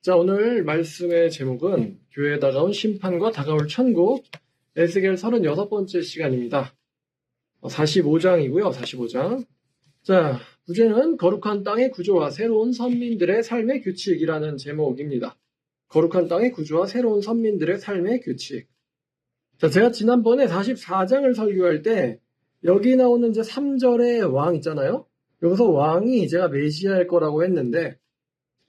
자, 오늘 말씀의 제목은 교회에 다가온 심판과 다가올 천국, 에스겔 36번째 시간입니다. 45장이고요, 45장. 자, 부제는 거룩한 땅의 구조와 새로운 선민들의 삶의 규칙이라는 제목입니다. 거룩한 땅의 구조와 새로운 선민들의 삶의 규칙. 자, 제가 지난번에 44장을 설교할 때 여기 나오는 이제 3절의 왕 있잖아요. 여기서 왕이 제가 메시아일 거라고 했는데,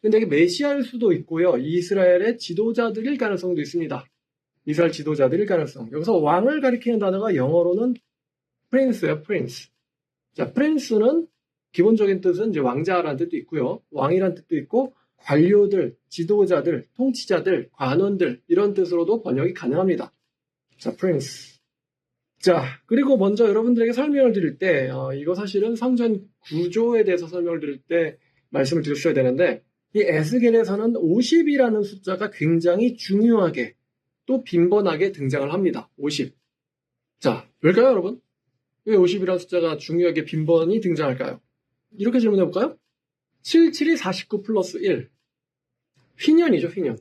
근데 이게 메시아일 수도 있고요. 이스라엘의 지도자들일 가능성도 있습니다. 이스라엘 지도자들일 가능성. 여기서 왕을 가리키는 단어가 영어로는 프린스예요, 프린스. 자, 프린스는 기본적인 뜻은 이제 왕자라는 뜻도 있고요. 왕이라는 뜻도 있고, 관료들, 지도자들, 통치자들, 관원들, 이런 뜻으로도 번역이 가능합니다. 자, 프린스. 자, 그리고 먼저 여러분들에게 설명을 드릴 때, 이거 사실은 성전 구조에 대해서 설명을 드릴 때 말씀을 드렸어야 되는데, 이 에스겔에서는 50이라는 숫자가 굉장히 중요하게 또 빈번하게 등장을 합니다. 50. 자, 왜일까요, 여러분? 왜 50이라는 숫자가 중요하게 빈번히 등장할까요? 이렇게 질문해 볼까요? 77이 49 플러스 1. 휘년이죠, 휘년.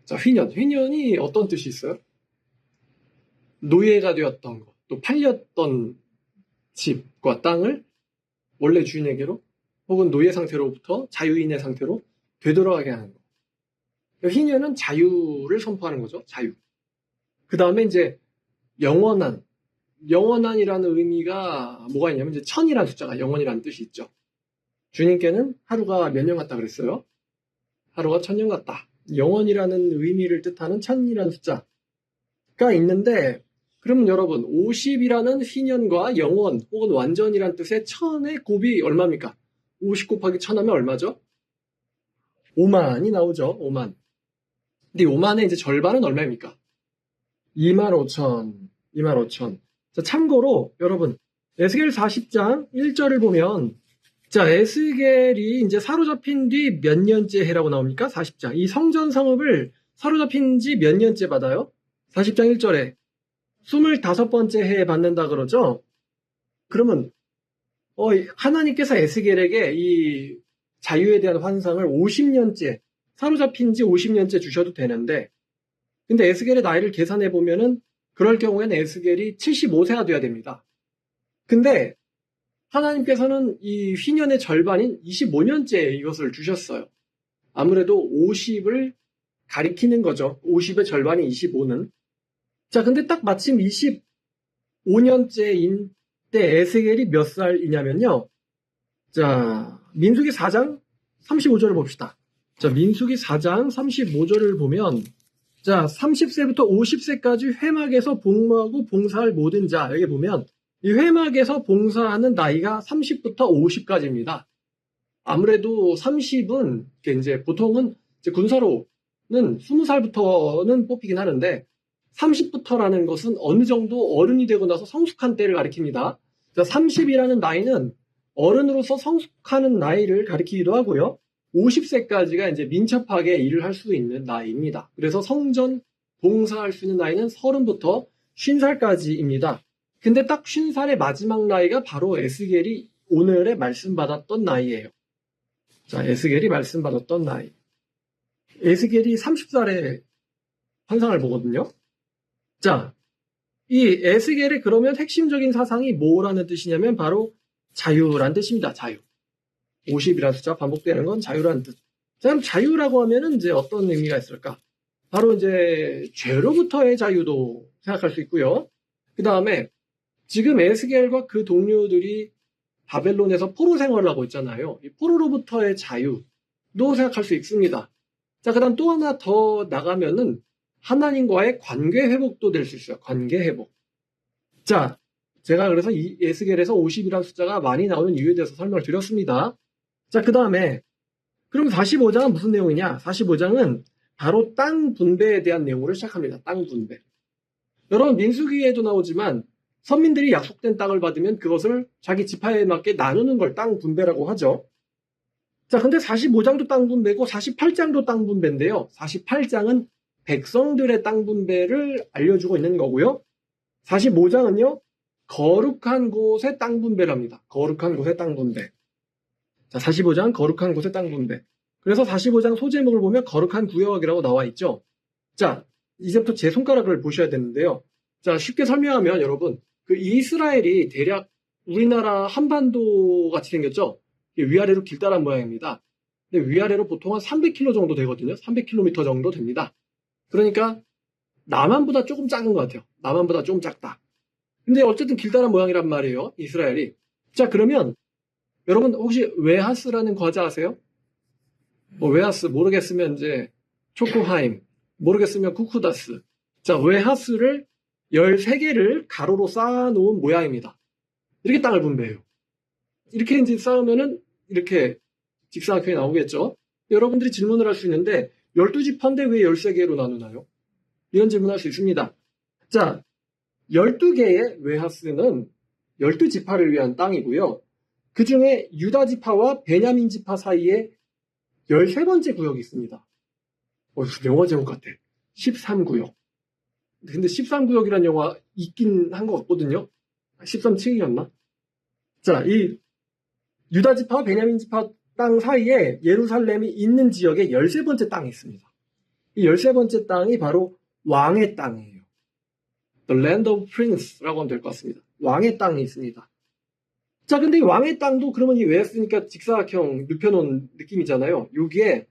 자, 휘년. 휘년이 어떤 뜻이 있어요? 노예가 되었던 것, 또 팔렸던 집과 땅을 원래 주인에게로 혹은 노예 상태로부터 자유인의 상태로 되돌아가게 하는 거. 휘년은 자유를 선포하는 거죠. 자유. 그 다음에 이제 영원한이라는 의미가 뭐가 있냐면 이제 천이라는 숫자가 영원이라는 뜻이 있죠. 주님께는 하루가 몇 년 같다 그랬어요? 하루가 1000년 같다. 영원이라는 의미를 뜻하는 천이라는 숫자가 있는데, 그러면 여러분 50이라는 휘년과 영원 혹은 완전이라는 뜻의 천의 곱이 얼마입니까? 50 곱하기 1000 하면 얼마죠? 5만이 나오죠. 5만. 근데 5만의 이제 절반은 얼마입니까? 25,000. 25,000. 자, 참고로 여러분 에스겔 40장 1절을 보면, 자, 에스겔이 이제 사로잡힌 뒤 몇 년째 해라고 나옵니까? 40장. 이 성전 성읍을 사로잡힌 지 몇 년째 받아요? 40장 1절에 25번째 해에 받는다 그러죠? 그러면 하나님께서 에스겔에게 이 자유에 대한 환상을 50년째, 사로잡힌 지 50년째 주셔도 되는데, 근데 에스겔의 나이를 계산해 보면은 그럴 경우에는 에스겔이 75세가 돼야 됩니다. 근데 하나님께서는 이 휘년의 절반인 25년째 이것을 주셨어요. 아무래도 50을 가리키는 거죠. 50의 절반이 25는. 자, 근데 딱 마침 25년째인 때 에스겔이 몇 살이냐면요. 자, 민수기 4장 35절을 봅시다. 자, 민수기 4장 35절을 보면, 자, 30세부터 50세까지 회막에서 복무하고 봉사할 모든 자, 여기 보면 이 회막에서 봉사하는 나이가 30부터 50까지입니다. 아무래도 30은 이제 보통은 이제 군사로는 20살부터는 뽑히긴 하는데, 30부터라는 것은 어느 정도 어른이 되고 나서 성숙한 때를 가리킵니다. 30이라는 나이는 어른으로서 성숙하는 나이를 가리키기도 하고요. 50세까지가 이제 민첩하게 일을 할 수 있는 나이입니다. 그래서 성전 봉사할 수 있는 나이는 30부터 50살까지입니다. 근데 딱 50살의 마지막 나이가 바로 에스겔이 오늘의 말씀 받았던 나이예요. 자, 에스겔이 말씀 받았던 나이. 에스겔이 30살에 환상을 보거든요. 자, 이 에스겔의 그러면 핵심적인 사상이 뭐라는 뜻이냐면 바로 자유라는 뜻입니다. 자유. 50이라는 숫자 반복되는 건 자유라는 뜻. 자, 그럼 자유라고 하면은 이제 어떤 의미가 있을까? 바로 이제 죄로부터의 자유도 생각할 수 있고요. 그 다음에 지금 에스겔과 그 동료들이 바벨론에서 포로 생활을 하고 있잖아요. 이 포로로부터의 자유도 생각할 수 있습니다. 자, 그 다음 또 하나 더 나가면은 하나님과의 관계 회복도 될 수 있어요. 관계 회복. 자, 제가 그래서 이 에스겔에서 50이라는 숫자가 많이 나오는 이유에 대해서 설명을 드렸습니다. 자, 그 다음에 그럼 45장은 무슨 내용이냐? 45장은 바로 땅 분배에 대한 내용으로 시작합니다. 땅 분배. 여러분 민수기에도 나오지만 선민들이 약속된 땅을 받으면 그것을 자기 지파에 맞게 나누는 걸 땅 분배라고 하죠. 자, 근데 45장도 땅 분배고 48장도 땅 분배인데요. 48장은 백성들의 땅 분배를 알려주고 있는 거고요. 45장은요. 거룩한 곳의 땅 분배를 합니다. 거룩한 곳의 땅 분배. 자, 45장 거룩한 곳의 땅 분배. 그래서 45장 소제목을 보면 거룩한 구역이라고 나와 있죠. 자, 이제부터 제 손가락을 보셔야 되는데요. 자, 쉽게 설명하면 여러분, 그 이스라엘이 대략 우리나라 한반도 같이 생겼죠? 위아래로 길다란 모양입니다. 근데 위아래로 보통 한 300km 정도 되거든요. 300km 정도 됩니다. 그러니까 남한보다 조금 작은 것 같아요. 남한보다 조금 작다. 근데 어쨌든 길다란 모양이란 말이에요. 이스라엘이. 자, 그러면 여러분 혹시 웨하스라는 과자 아세요? 뭐 웨하스 모르겠으면 이제 초코하임, 모르겠으면 쿠쿠다스. 자, 웨하스를 13개를 가로로 쌓아놓은 모양입니다. 이렇게 땅을 분배해요. 이렇게 이제 쌓으면은 이렇게 직사각형이 나오겠죠. 여러분들이 질문을 할 수 있는데 12지파인데 왜 13개로 나누나요? 이런 질문을 할 수 있습니다. 자, 12개의 웨하스는 12지파를 위한 땅이고요. 그 중에 유다지파와 베냐민지파 사이에 13번째 구역이 있습니다. 영화 제목 같아. 13구역. 근데 13구역이라는 영화 있긴 한 것 같거든요. 13층이었나? 자, 이 유다지파와 베냐민지파 땅 사이에 예루살렘이 있는 지역에 13번째 땅이 있습니다. 이 13번째 땅이 바로 왕의 땅이에요. The Land of Prince라고 하면 될 것 같습니다. 왕의 땅이 있습니다. 자, 근데 이 왕의 땅도 그러면 이 외였으니까 직사각형 눕혀놓은 느낌이잖아요. 여기에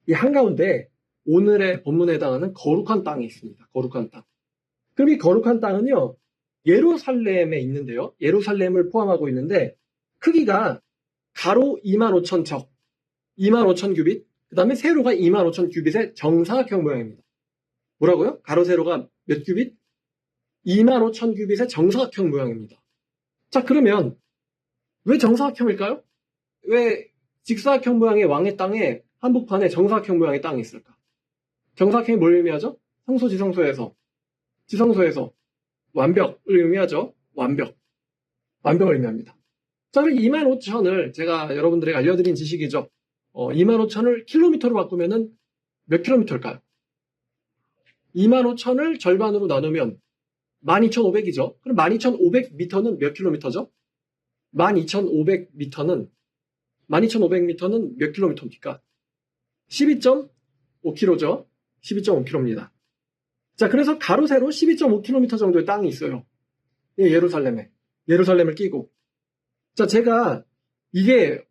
이 한가운데 오늘의 본문에 해당하는 거룩한 땅이 있습니다. 거룩한 땅. 그럼 이 거룩한 땅은요, 예루살렘에 있는데요. 예루살렘을 포함하고 있는데 크기가 가로 25,000척, 25,000규빗, 그 다음에 세로가 25,000규빗의 정사각형 모양입니다. 뭐라고요? 가로 세로가 몇 규빗? 25,000규빗의 정사각형 모양입니다. 자, 그러면 왜 정사각형일까요? 왜 직사각형 모양의 왕의 땅에 한복판에 정사각형 모양의 땅이 있을까? 정사각형이 뭘 의미하죠? 성소, 지성소에서 완벽을 의미하죠. 완벽을 의미합니다. 자, 그럼 25,000을 제가 여러분들에게 알려드린 지식이죠. 25,000을 킬로미터로 바꾸면은 몇 킬로미터일까요? 25,000을 절반으로 나누면 12,500이죠. 그럼 12,500m는 몇 킬로미터죠? 12,500m는 몇 킬로미터입니까? 12.5km죠. 12.5km입니다. 자, 그래서 가로 세로 12.5km 정도의 땅이 있어요. 예루살렘을 끼고. 자, 제가 이게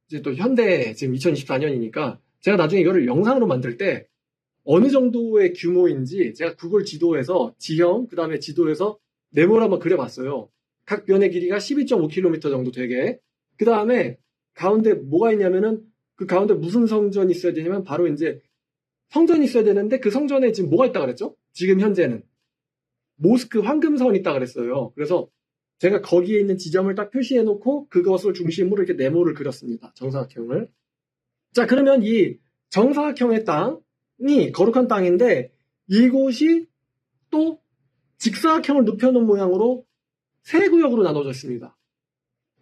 이제 또 현대 지금 2024년이니까 제가 나중에 이거를 영상으로 만들 때 어느 정도의 규모인지 제가 구글 지도에서 지형, 그 다음에 지도에서 네모를 한번 그려봤어요. 각 변의 길이가 12.5km 정도 되게. 그 다음에 가운데 뭐가 있냐면은 그 가운데 무슨 성전이 있어야 되냐면 바로 이제 성전이 있어야 되는데 그 성전에 지금 뭐가 있다 그랬죠? 지금 현재는 모스크 황금선이 있다 그랬어요. 그래서 제가 거기에 있는 지점을 딱 표시해 놓고 그것을 중심으로 이렇게 네모를 그렸습니다. 정사각형을. 자, 그러면 이 정사각형의 땅이 거룩한 땅인데 이곳이 또 직사각형을 눕혀놓은 모양으로 세 구역으로 나눠져 있습니다.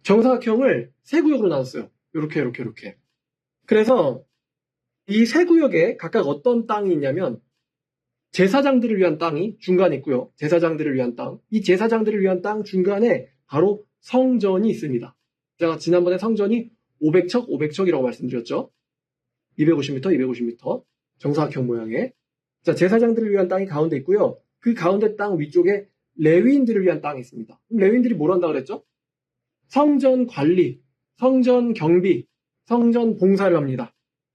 정사각형을 세 구역으로 나눴어요. 이렇게. 그래서 이 세 구역에 각각 어떤 땅이 있냐면 제사장들을 위한 땅이 중간에 있고요. 제사장들을 위한 땅. 이 제사장들을 위한 땅 중간에 바로 성전이 있습니다. 제가 지난번에 성전이 500척이라고 말씀드렸죠. 250m. 정사각형 모양의. 자, 제사장들을 위한 땅이 가운데 있고요. 그 가운데 땅 위쪽에 레위인들을 위한 땅이 있습니다. 그럼 레위인들이 뭘 한다 그랬죠? 성전 관리, 성전 경비, 성전 봉사를 합니다.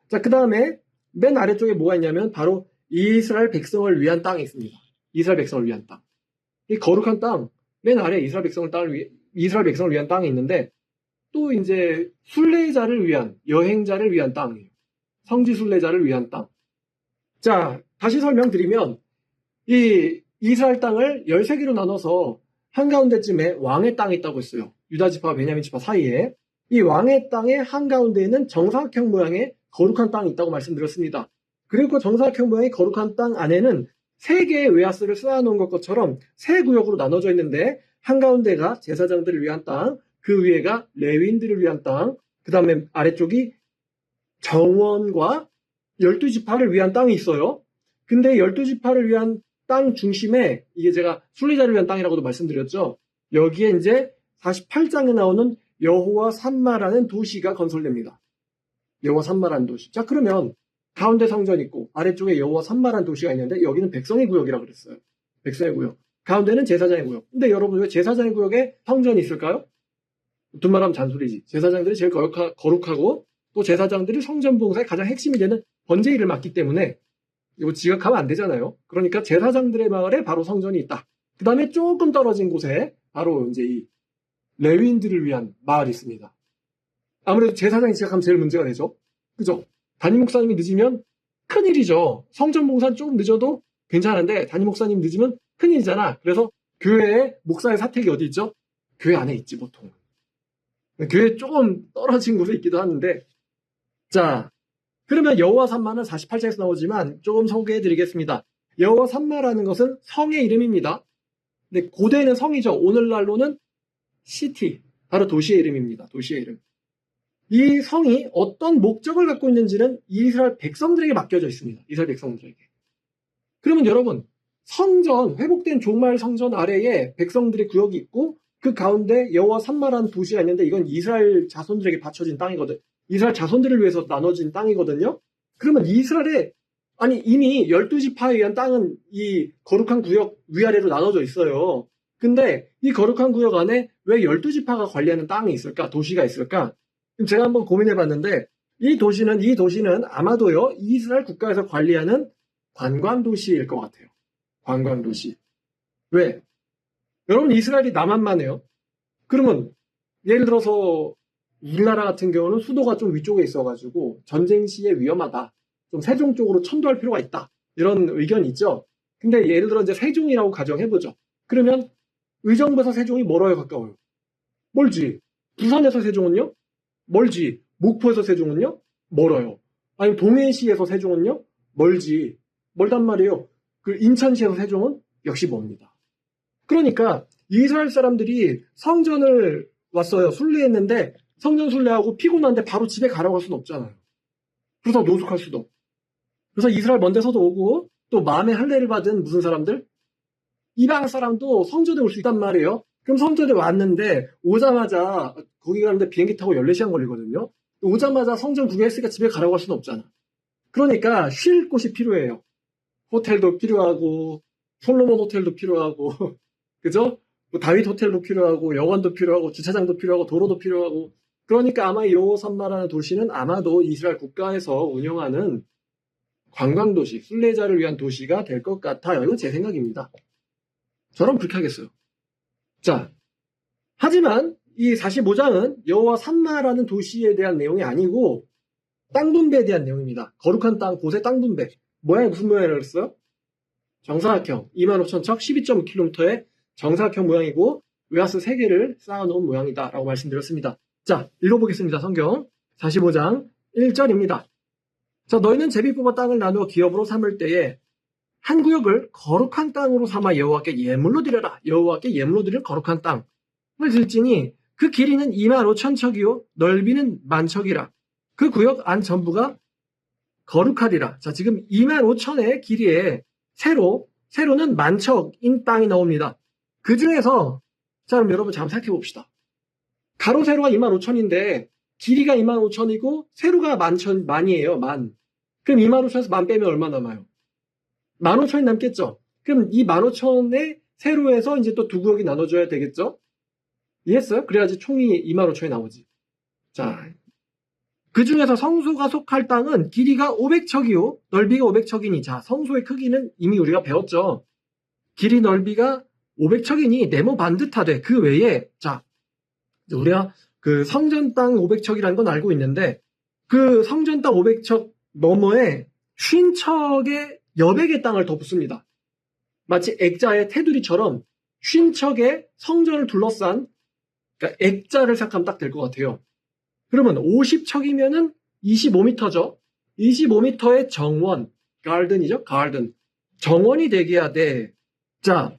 자, 그 다음에 맨 아래쪽에 뭐가 있냐면 바로 이스라엘 백성을 위한 땅이 있습니다. 이스라엘 백성을 위한 땅. 이 거룩한 땅, 맨 아래 이스라엘 백성을 위한 땅이 있는데 또 이제 순례자를 위한, 여행자를 위한 땅이에요. 성지 순례자를 위한 땅. 자, 다시 설명드리면 이 이스라엘 땅을 13개로 나눠서 한가운데쯤에 왕의 땅이 있다고 했어요. 유다지파와 베냐민지파 사이에. 이 왕의 땅의 한가운데에는 정사각형 모양의 거룩한 땅이 있다고 말씀드렸습니다. 그리고 그 정사각형 모양의 거룩한 땅 안에는 3개의 웨하스를 쌓아놓은 것처럼 세 구역으로 나눠져 있는데 한가운데가 제사장들을 위한 땅, 그 위에가 레위인들을 위한 땅, 그 다음에 아래쪽이 정원과 12지파를 위한 땅이 있어요. 근데 12지파를 위한 땅 중심에 이게 제가 순례자를 위한 땅이라고도 말씀드렸죠. 여기에 이제 48장에 나오는 여호와 산마라는 도시가 건설됩니다. 여호와 산마라는 도시. 자, 그러면 가운데 성전 있고 아래쪽에 여호와 산마라는 도시가 있는데 여기는 백성의 구역이라고 그랬어요. 백성의 구역. 가운데는 제사장의 구역. 근데 여러분 왜 제사장의 구역에 성전이 있을까요? 무슨 말하면 잔소리지. 제사장들이 제일 거룩하고 또 제사장들이 성전 봉사의 가장 핵심이 되는 번제 일을 맡기 때문에 이거 지각하면 안 되잖아요. 그러니까 제사장들의 마을에 바로 성전이 있다. 그 다음에 조금 떨어진 곳에 바로 이제 이 레위인들을 위한 마을이 있습니다. 아무래도 제사장이 지각하면 제일 문제가 되죠. 그죠? 담임 목사님이 늦으면 큰일이죠. 성전 봉사는 조금 늦어도 괜찮은데 담임 목사님 늦으면 큰일이잖아. 그래서 교회에 목사의 사택이 어디 있죠? 교회 안에 있지 보통. 교회 조금 떨어진 곳에 있기도 하는데 자 그러면 여호와 산마는 48장에서 나오지만 조금 소개해드리겠습니다. 여호와 산마라는 것은 성의 이름입니다. 근데 고대에는 성이죠. 오늘날로는 시티, 바로 도시의 이름입니다. 도시의 이름. 이 성이 어떤 목적을 갖고 있는지는 이스라엘 백성들에게 맡겨져 있습니다. 이스라엘 백성들에게. 그러면 여러분, 성전, 회복된 종말 성전 아래에 백성들의 구역이 있고 그 가운데 여호와 산마라는 도시가 있는데 이건 이스라엘 자손들에게 바쳐진 땅이거든. 이스라엘 자손들을 위해서 나눠진 땅이거든요. 그러면 이스라엘에 이미 12지파에 의한 땅은 이 거룩한 구역 위아래로 나눠져 있어요. 근데 이 거룩한 구역 안에 왜 12지파가 관리하는 땅이 있을까? 도시가 있을까? 제가 한번 고민해봤는데 이 도시는 아마도요 이스라엘 국가에서 관리하는 관광도시일 것 같아요. 관광도시. 왜? 여러분 이스라엘이 남한만 해요. 그러면 예를 들어서 우리나라 같은 경우는 수도가 좀 위쪽에 있어가지고 전쟁 시에 위험하다. 좀 세종 쪽으로 천도할 필요가 있다. 이런 의견이 있죠. 근데 예를 들어 이제 세종이라고 가정해보죠. 그러면 의정부에서 세종이 멀어요, 가까워요? 멀지. 부산에서 세종은요? 멀지. 목포에서 세종은요? 멀어요. 아니면 동해시에서 세종은요? 멀지. 멀단 말이에요. 그 인천시에서 세종은 역시 멉니다. 그러니까 이스라엘 사람들이 성전을 왔어요. 순례했는데 성전 순례하고 피곤한데 바로 집에 가라고 할 수는 없잖아요. 그래서 노숙할 수도 없고. 그래서 이스라엘 먼 데서도 오고 또 마음의 할례를 받은 무슨 사람들? 이방 사람도 성전에 올 수 있단 말이에요. 그럼 성전에 왔는데 오자마자 거기 가는데 비행기 타고 14시간 걸리거든요. 오자마자 성전 구경했으니까 집에 가라고 할 수는 없잖아. 그러니까 쉴 곳이 필요해요. 호텔도 필요하고 솔로몬 호텔도 필요하고 그죠? 뭐 다윗 호텔도 필요하고 여관도 필요하고 주차장도 필요하고 도로도 필요하고 그러니까 아마 여호와 산마라는 도시는 아마도 이스라엘 국가에서 운영하는 관광도시, 순례자를 위한 도시가 될 것 같아요. 이건 제 생각입니다. 저는 그렇게 하겠어요. 자, 하지만 이 45장은 여호와 산마라는 도시에 대한 내용이 아니고 땅 분배에 대한 내용입니다. 거룩한 땅, 곳의 땅 분배. 모양이 무슨 모양이라고 그랬어요? 정사각형, 25,000척 12.5km의 정사각형 모양이고 외화스 3개를 쌓아놓은 모양이다 라고 말씀드렸습니다. 자, 읽어보겠습니다. 성경 45장 1절입니다. 자, 너희는 제비 뽑아 땅을 나누어 기업으로 삼을 때에 한 구역을 거룩한 땅으로 삼아 여호와께 예물로 드려라. 여호와께 예물로 드릴 거룩한 땅을 들지니 그 길이는 25,000척이요 넓이는 10,000척이라. 그 구역 안 전부가 거룩하리라. 자, 지금 25,000의 길이에 세로는 10,000척인 땅이 나옵니다. 그 중에서 자, 그럼 여러분 잠깐 생각해 봅시다. 가로 세로가 25,000인데 길이가 25,000이고 세로가 만이에요. 만. 그럼 25,000에서 만 빼면 얼마 남아요? 15,000이 남겠죠. 그럼 이 15,000의 세로에서 이제 또 두 구역이 나눠줘야 되겠죠. 이해했어요? 그래야지 총이 25,000이 나오지. 자, 그 중에서 성소가 속할 땅은 길이가 500척이요 넓이가 500척이니 자, 성소의 크기는 이미 우리가 배웠죠. 길이 넓이가 500척이니 네모 반듯하되 그 외에 자, 우리가 그 성전 땅 500척이라는 건 알고 있는데 그 성전 땅 500척 너머에 50척의 여백의 땅을 더 붙습니다. 마치 액자의 테두리처럼 50척의 성전을 둘러싼 그러니까 액자를 생각하면 딱 될 것 같아요. 그러면 50척이면은 25m죠. 25m의 정원, 가든이죠. 가든. 정원이 되게 해야 돼. 자,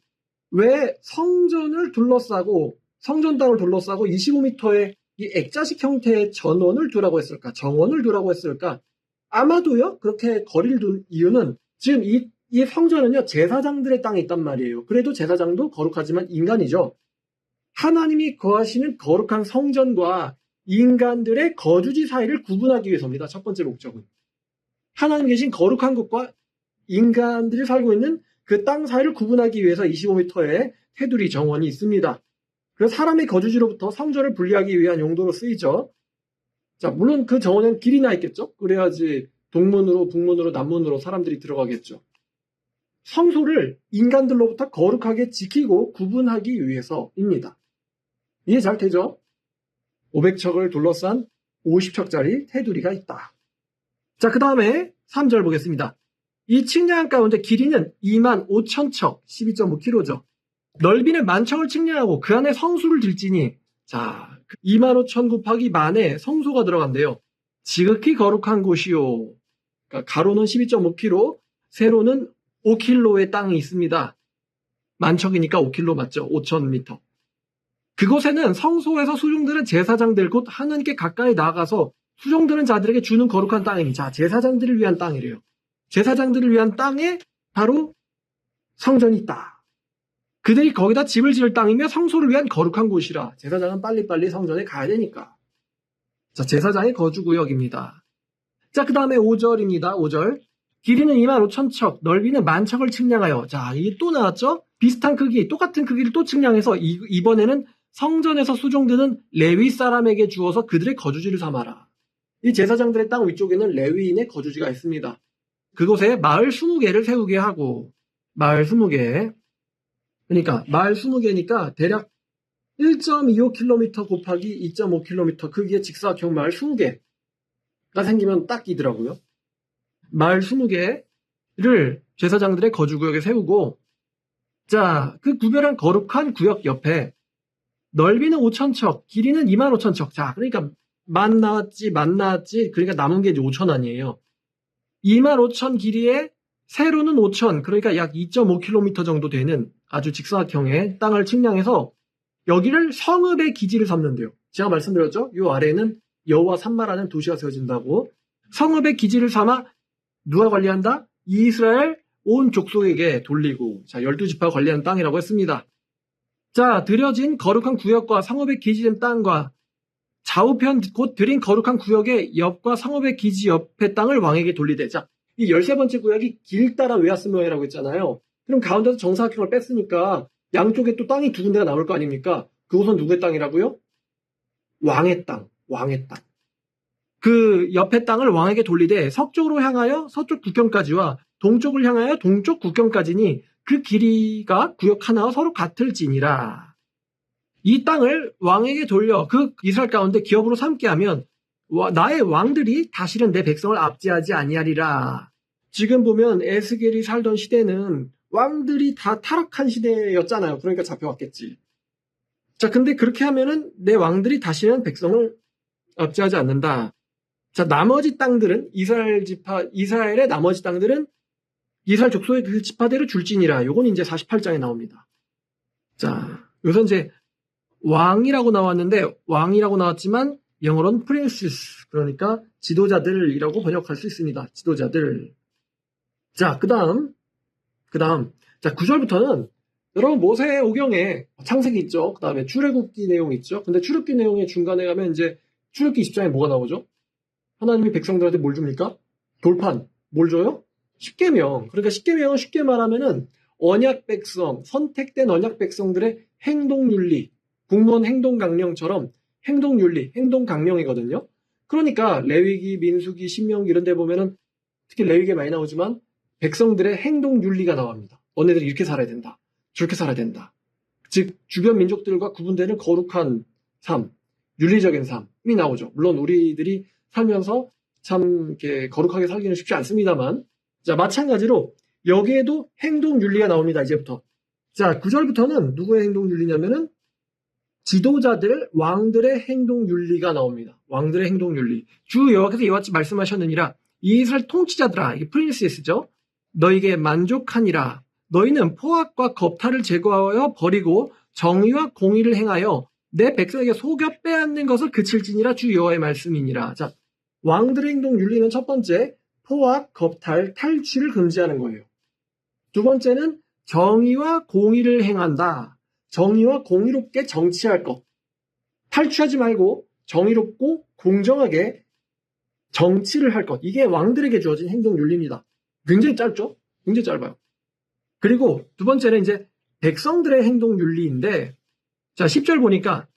왜 성전을 둘러싸고 성전 땅을 둘러싸고 25m의 이 액자식 형태의 전원을 두라고 했을까? 정원을 두라고 했을까? 아마도요. 그렇게 거리를 둔 이유는 지금 이 성전은요. 제사장들의 땅에 있단 말이에요. 그래도 제사장도 거룩하지만 인간이죠. 하나님이 거하시는 거룩한 성전과 인간들의 거주지 사이를 구분하기 위해서입니다. 첫 번째 목적은. 하나님 계신 거룩한 곳과 인간들이 살고 있는 그 땅 사이를 구분하기 위해서 25m의 테두리 정원이 있습니다. 그래서 사람의 거주지로부터 성전을 분리하기 위한 용도로 쓰이죠. 자, 물론 그 정원에는 길이 나 있겠죠? 그래야지 동문으로, 북문으로, 남문으로 사람들이 들어가겠죠. 성소를 인간들로부터 거룩하게 지키고 구분하기 위해서입니다. 이해 잘 되죠? 500척을 둘러싼 50척짜리 테두리가 있다. 자, 그 다음에 3절 보겠습니다. 이 측량 가운데 길이는 25,000척, 12.5km죠. 넓이는 10,000척을 측량하고 그 안에 성수를 들지니, 자, 25,000 곱하기 만에 성소가 들어간대요. 지극히 거룩한 곳이요. 그러니까 가로는 12.5km, 세로는 5km의 땅이 있습니다. 10,000척이니까 5km 맞죠? 5,000m. 그곳에는 성소에서 수종드는 제사장들 곧 하나님께 가까이 나아가서 수종드는 자들에게 주는 거룩한 땅이니, 자, 제사장들을 위한 땅이래요. 제사장들을 위한 땅에 바로 성전이 있다. 그들이 거기다 집을 지을 땅이며 성소를 위한 거룩한 곳이라. 제사장은 빨리빨리 성전에 가야 되니까. 자, 제사장의 거주구역입니다. 자, 그 다음에 5절입니다. 5절. 길이는 25,000척, 넓이는 10,000척을 측량하여. 자, 이게 또 나왔죠? 비슷한 크기, 똑같은 크기를 또 측량해서 이번에는 성전에서 수종드는 레위 사람에게 주어서 그들의 거주지를 삼아라. 이 제사장들의 땅 위쪽에는 레위인의 거주지가 있습니다. 그곳에 마을 20개를 세우게 하고, 마을 20개. 그러니까 마을 20개니까 대략 1.25km 곱하기 2.5km 크기의 직사각형 마을 20개가 생기면 딱 이더라고요. 마을 20개를 제사장들의 거주구역에 세우고, 자, 그 구별한 거룩한 구역 옆에 넓이는 5,000척, 길이는 25,000척. 자, 그러니까 만 나왔지. 그러니까 남은 게 이제 5,000 아니에요. 25,000 길이에 세로는 5,000, 그러니까 약 2.5km 정도 되는 아주 직사각형의 땅을 측량해서 여기를 성읍의 기지를 삼는데요. 제가 말씀드렸죠? 이 아래에는 여호와 산마라는 도시가 세워진다고. 성읍의 기지를 삼아 누가 관리한다? 이스라엘 온 족속에게 돌리고, 자, 12지파가 관리하는 땅이라고 했습니다. 자, 들여진 거룩한 구역과 성읍의 기지된 땅과 좌우편 곧 들인 거룩한 구역의 옆과 성읍의 기지 옆의 땅을 왕에게 돌리되. 자, 이 13번째 구역이 길 따라 외야스 모양이라고 했잖아요. 그럼 가운데서 정사각형을 뺐으니까 양쪽에 또 땅이 두 군데가 남을 거 아닙니까? 그곳은 누구의 땅이라고요? 왕의 땅. 그 옆의 땅을 왕에게 돌리되 서쪽으로 향하여 서쪽 국경까지와 동쪽을 향하여 동쪽 국경까지니 그 길이가 구역 하나와 서로 같을지니라. 이 땅을 왕에게 돌려 그 이스라엘 가운데 기업으로 삼게 하면 나의 왕들이 다시는 내 백성을 압제하지 아니하리라. 지금 보면 에스겔이 살던 시대는 왕들이 다 타락한 시대였잖아요. 그러니까 잡혀왔겠지. 자, 근데 그렇게 하면은 내 왕들이 다시는 백성을 압제하지 않는다. 자, 나머지 땅들은 이스라엘의 나머지 땅들은 이스라엘 족속의 그 지파대로 줄지니라. 요건 이제 48장에 나옵니다. 자, 여기서 이제 왕이라고 나왔지만 영어로는 프린시스, 그러니까 지도자들이라고 번역할 수 있습니다. 지도자들. 자, 그 다음. 자, 9절부터는 여러분 모세 오경에 창세기 있죠. 그 다음에 출애굽기 내용 있죠. 근데 출애굽기 내용의 중간에 가면 이제 출애굽기 20장에 뭐가 나오죠? 하나님이 백성들한테 뭘 줍니까? 돌판. 뭘 줘요? 십계명. 그러니까 십계명은 쉽게 말하면은 언약 백성, 선택된 언약 백성들의 행동윤리, 국무원 행동강령처럼 행동윤리, 행동강령이거든요. 그러니까 레위기, 민수기, 신명기 이런 데 보면은 특히 레위기에 많이 나오지만 백성들의 행동윤리가 나옵니다. 너네들이 이렇게 살아야 된다. 저렇게 살아야 된다. 즉 주변 민족들과 구분되는 거룩한 삶, 윤리적인 삶이 나오죠. 물론 우리들이 살면서 참 이렇게 거룩하게 살기는 쉽지 않습니다만, 자, 마찬가지로 여기에도 행동윤리가 나옵니다. 이제부터. 자, 9절부터는 누구의 행동윤리냐면은 지도자들, 왕들의 행동윤리가 나옵니다. 왕들의 행동윤리. 주 여호와께서 이와 같이 말씀하셨느니라. 이스라엘 통치자들아, 이게 프린세스죠. 너에게 만족하니라. 너희는 포악과 겁탈을 제거하여 버리고 정의와 공의를 행하여 내 백성에게 속여 빼앗는 것을 그칠지니라. 주 여호와의 말씀이니라. 자, 왕들의 행동윤리는 첫 번째, 포악, 겁탈, 탈취를 금지하는 거예요. 두 번째는 정의와 공의를 행한다. 정의와 공의롭게 정치할 것. 탈취하지 말고 정의롭고 공정하게 정치를 할 것. 이게 왕들에게 주어진 행동윤리입니다. 굉장히 짧죠? 굉장히 짧아요. 그리고 두 번째는 이제 백성들의 행동윤리인데, 자, 10절 보니까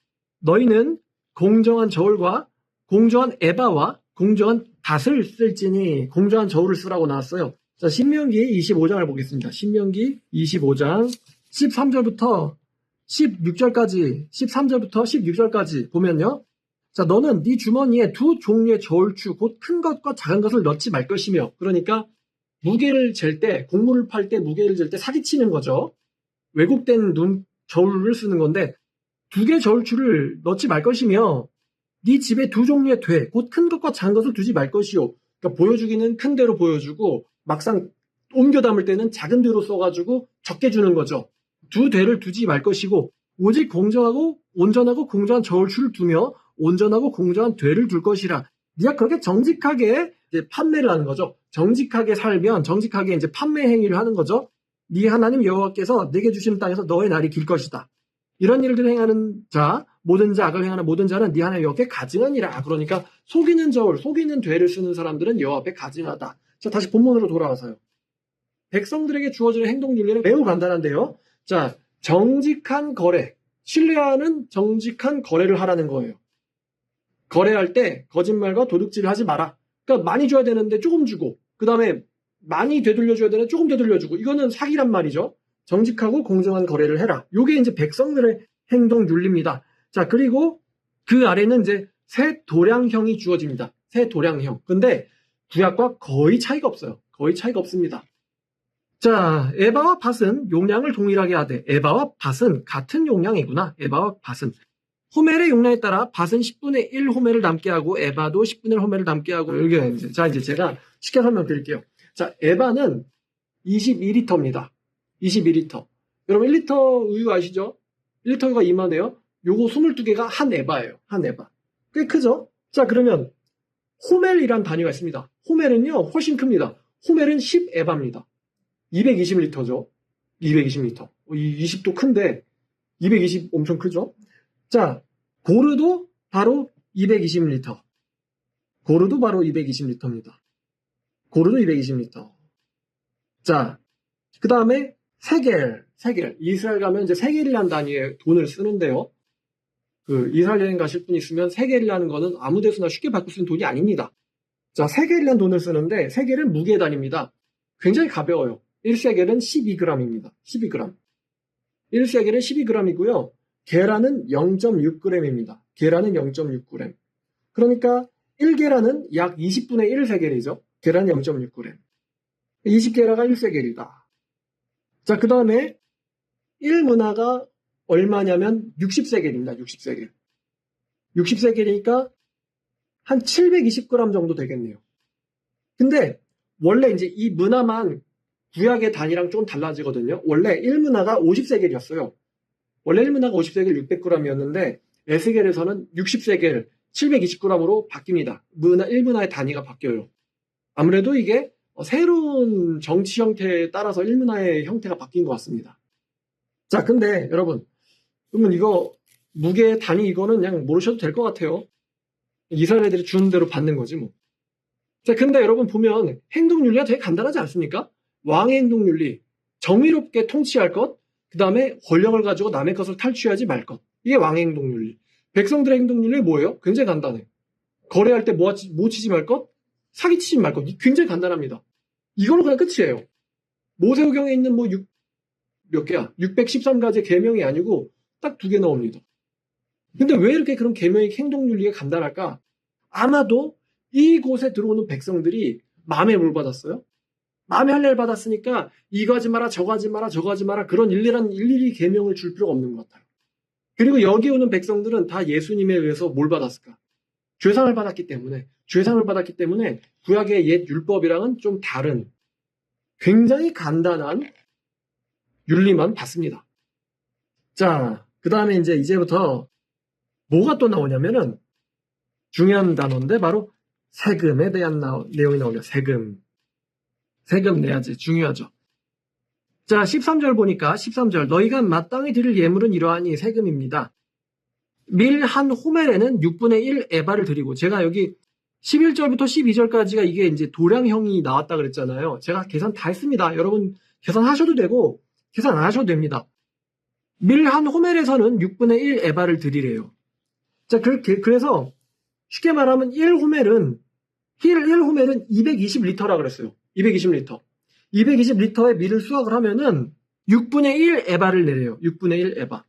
너희는 공정한 저울과 공정한 에바와 공정한 밭을 쓸지니 공정한 저울을 쓰라고 나왔어요. 자, 신명기 25장을 보겠습니다. 신명기 25장 13절부터 16절까지, 13절부터 16절까지 보면요. 자, 너는 네 주머니에 두 종류의 저울추, 곧 큰 것과 작은 것을 넣지 말 것이며, 그러니까 무게를 잴 때, 곡물을 팔 때 무게를 잴 때 사기치는 거죠. 왜곡된 저울을 쓰는 건데, 두 개의 저울추를 넣지 말 것이며, 네 집에 두 종류의 돼, 곧 큰 것과 작은 것을 두지 말 것이요. 그러니까 보여주기는 큰 대로 보여주고, 막상 옮겨 담을 때는 작은 대로 써가지고 적게 주는 거죠. 두 대를 두지 말 것이고, 오직 공정하고 온전하고 공정한 저울추를 두며 온전하고 공정한 되를 둘 것이라. 네가 그렇게 정직하게 이제 판매를 하는 거죠. 정직하게 살면 정직하게 이제 판매 행위를 하는 거죠. 네 하나님 여호와께서 내게 주시는 땅에서 너의 날이 길 것이다. 이런 일들을 행하는 자, 모든 자, 악을 행하는 모든 자는 네 하나님 여호와께 가증하니라. 그러니까 속이는 저울, 속이는 되를 쓰는 사람들은 여호와 앞에 가증하다. 자, 다시 본문으로 돌아와서요. 백성들에게 주어지는 행동윤리는 매우 간단한데요. 자, 정직한 거래, 신뢰하는 정직한 거래를 하라는 거예요. 거래할 때 거짓말과 도둑질을 하지 마라. 그러니까 많이 줘야 되는데 조금 주고, 그 다음에 많이 되돌려줘야 되는데 조금 되돌려주고, 이거는 사기란 말이죠. 정직하고 공정한 거래를 해라. 이게 이제 백성들의 행동 윤리입니다. 자, 그리고 그 아래는 이제 새 도량형이 주어집니다. 새 도량형. 근데 구약과 거의 차이가 없어요. 거의 차이가 없습니다. 자, 에바와 밭은 용량을 동일하게 하되, 에바와 밭은 같은 용량이구나. 에바와 밭은. 호멜의 용량에 따라 밭은 10분의 1 호멜을 담게 하고 에바도 10분의 1 호멜을 담게 하고. 이게 이제 자, 이제 제가 쉽게 설명드릴게요. 자, 에바는 22리터입니다. 22리터. 여러분 1리터 우유 아시죠? 1리터가 이만해요. 요거 22개가 한 에바예요. 한 에바. 꽤 크죠? 자, 그러면 호멜이란 단위가 있습니다. 호멜은요 훨씬 큽니다. 호멜은 10에바입니다. 220리터죠. 220리터. 20도 큰데 220 엄청 크죠? 자, 고르도 바로 220리터. 고르도 바로 220리터입니다. 고르도 220리터. 자, 그 다음에 세겔. 이스라엘 가면 이제 세겔이라는 단위의 돈을 쓰는데요. 그 이스라엘 여행 가실 분 있으면 세겔이라는 거는 아무 데서나 쉽게 바꿀 수 있는 돈이 아닙니다. 자, 세겔이라는 돈을 쓰는데 세겔은 무게 단위입니다. 굉장히 가벼워요. 1세겔은 12g입니다. 12g. 1세겔은 12g이고요. 계란은 0.6g입니다. 계란은 0.6g. 그러니까 1계란은 약 20분의 1세겔이죠. 계란이 0.6g. 20계라가 1세겔이다. 자, 그 다음에 1문화가 얼마냐면 60세겔입니다. 60세겔. 60세겔이니까 한 720g 정도 되겠네요. 근데 원래 이제 이 문화만 구약의 단위랑 조금 달라지거든요. 원래 1문화가 50세겔이었어요. 원래 1문화가 50세겔 600g이었는데 에스겔에서는 60세겔 720g으로 바뀝니다. 1문화의 단위가 바뀌어요. 아무래도 이게 새로운 정치 형태에 따라서 1문화의 형태가 바뀐 것 같습니다. 자, 근데 여러분, 그러면 이거 무게 단위 이거는 그냥 모르셔도 될 것 같아요. 이스라엘 애들이 주는 대로 받는 거지 뭐. 자, 근데 여러분 보면 행동윤리가 되게 간단하지 않습니까? 왕의 행동윤리, 정의롭게 통치할 것, 그 다음에 권력을 가지고 남의 것을 탈취하지 말 것. 이게 왕의 행동윤리. 백성들의 행동윤리 뭐예요? 굉장히 간단해. 거래할 때 뭐 치지 말 것? 사기치지 말 것. 굉장히 간단합니다. 이걸로 그냥 끝이에요. 모세오경에 있는 몇 개야? 613가지 계명이 아니고 딱 2개 나옵니다. 근데 왜 이렇게 그런 계명의 행동윤리가 간단할까? 아마도 이곳에 들어오는 백성들이 마음에 뭘 받았어요? 마음에 할례를 받았으니까 이거 하지 마라, 저거 하지 마라, 저거 하지 마라, 그런 일일이 계명을 줄 필요가 없는 것 같아요. 그리고 여기 오는 백성들은 다 예수님에 의해서 뭘 받았을까? 죄상을 받았기 때문에 구약의 옛 율법이랑은 좀 다른 굉장히 간단한 윤리만 받습니다. 자, 그 다음에 이제부터 뭐가 또 나오냐면은 중요한 단어인데 바로 세금에 대한 내용이 나옵니다. 세금 내야지. 중요하죠. 자, 13절 보니까 13절 너희가 마땅히 드릴 예물은 이러하니 세금입니다. 밀 한 호멜에는 6분의 1 에바를 드리고, 제가 여기 11절부터 12절까지가 이게 이제 도량형이 나왔다 그랬잖아요. 제가 계산 다 했습니다. 여러분 계산하셔도 되고 계산 안 하셔도 됩니다. 밀 한 호멜에서는 6분의 1 에바를 드리래요. 자, 그래서 쉽게 말하면 1호멜은 220리터라 그랬어요. 220리터. 220리터의 밀을 수확을 하면은 6분의 1 에바를 내래요. 6분의 1 에바.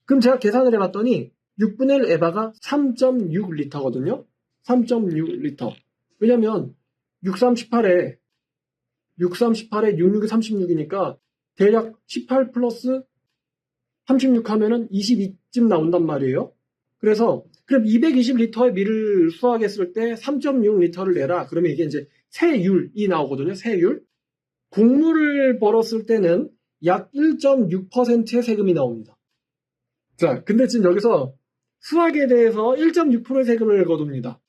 그럼 제가 계산을 해봤더니 6분의 1 에바가 3.6리터거든요. 3.6리터. 왜냐면 638에 66이 36이니까 대략 18 플러스 36 하면은 22쯤 나온단 말이에요. 그래서 그럼 220리터의 밀을 수확했을 때 3.6리터를 내라. 그러면 이게 이제 세율이 나오거든요. 세율. 곡물을 벌었을 때는 약 1.6%의 세금이 나옵니다. 자, 근데 지금 여기서 수확에 대해서 1.6%의 세금을 거둡니다.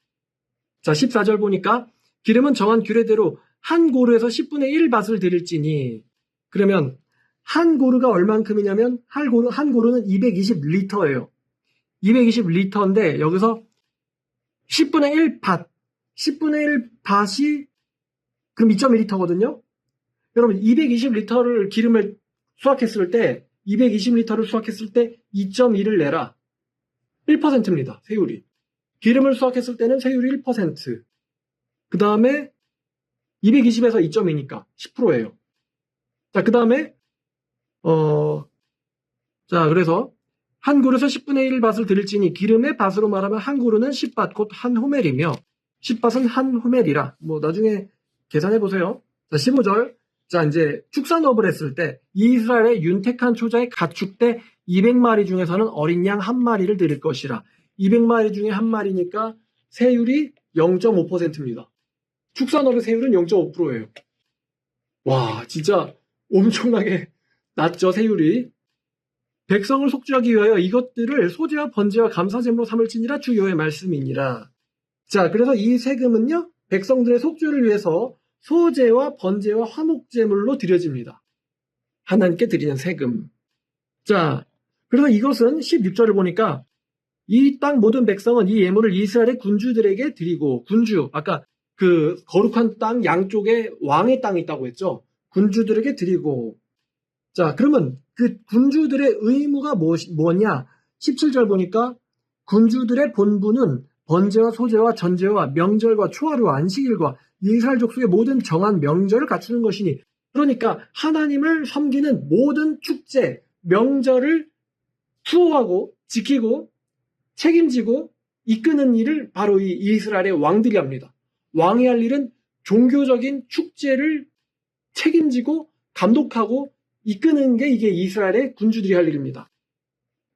자, 14절 보니까 기름은 정한 규례대로 한 고르에서 10분의 1밭을 드릴지니, 그러면 한 고르가 얼만큼이냐면 한 고르는 220리터예요. 220리터인데 여기서 10분의 1밭, 10분의 1밭이 그럼 2.1리터거든요. 여러분 220리터를 기름을 수확했을 때 220리터를 수확했을 때 2.1을 내라. 1%입니다. 세율이. 기름을 수확했을 때는 세율이 1%. 그 다음에 220에서 2.2니까 10%예요. 자, 그 다음에 자, 그래서 한 고르에서 10분의 1밭을 드릴지니 기름의 밭으로 말하면 한 고르는 10밭 곧 한 호멜이며 10밭은 한 호멜이라. 뭐 나중에 계산해 보세요. 자, 15절. 자, 이제 축산업을 했을 때 이스라엘의 윤택한 초자의 가축대 200마리 중에서는 어린 양 한 마리를 드릴 것이라. 200마리 중에 한 마리니까 세율이 0.5%입니다. 축산업의 세율은 0.5%예요. 와, 진짜 엄청나게 낮죠, 세율이. 백성을 속죄하기 위하여 이것들을 소제와 번제와 감사제물로 삼을지니라 주여의 말씀이니라. 자, 그래서 이 세금은요, 백성들의 속죄를 위해서 소제와 번제와 화목제물로 드려집니다. 하나님께 드리는 세금. 자, 그래서 이것은 16절을 보니까 이 땅 모든 백성은 이 예물을 이스라엘의 군주들에게 드리고, 군주, 아까 그 거룩한 땅 양쪽에 왕의 땅이 있다고 했죠. 군주들에게 드리고. 자, 그러면 그 군주들의 의무가 뭐냐? 17절 보니까 군주들의 본분은 번제와 소제와 전제와 명절과 초하루와 안식일과 이스라엘 족속의 모든 정한 명절을 갖추는 것이니, 그러니까 하나님을 섬기는 모든 축제, 명절을 수호하고 지키고 책임지고 이끄는 일을 바로 이 이스라엘의 왕들이 합니다. 왕이 할 일은 종교적인 축제를 책임지고 감독하고 이끄는 게 이게 이스라엘의 군주들이 할 일입니다.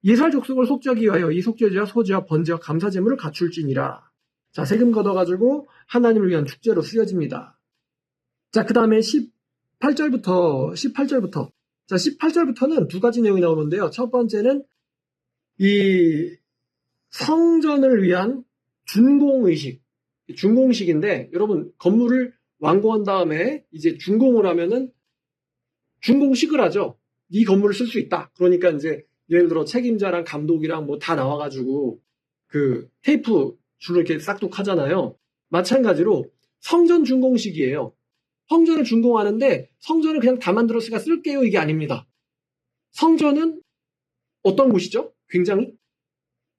이스라엘 족속을 속죄하기 위하여 이 속죄제와 소제와 번제와 감사제물을 갖출지니라. 자, 세금 걷어가지고 하나님을 위한 축제로 쓰여집니다. 자, 그 다음에 18절부터 자, 18절부터는 두 가지 내용이 나오는데요. 첫 번째는 이 성전을 위한 준공식인데, 여러분 건물을 완공한 다음에 이제 준공을 하면은 준공식을 하죠. 이 건물을 쓸 수 있다. 그러니까 이제 예를 들어 책임자랑 감독이랑 뭐 다 나와가지고 그 테이프 줄로 이렇게 싹둑하잖아요. 마찬가지로 성전 준공식이에요. 성전을 준공하는데 성전을 그냥 다 만들었으니까 쓸게요, 이게 아닙니다. 성전은 어떤 곳이죠? 굉장히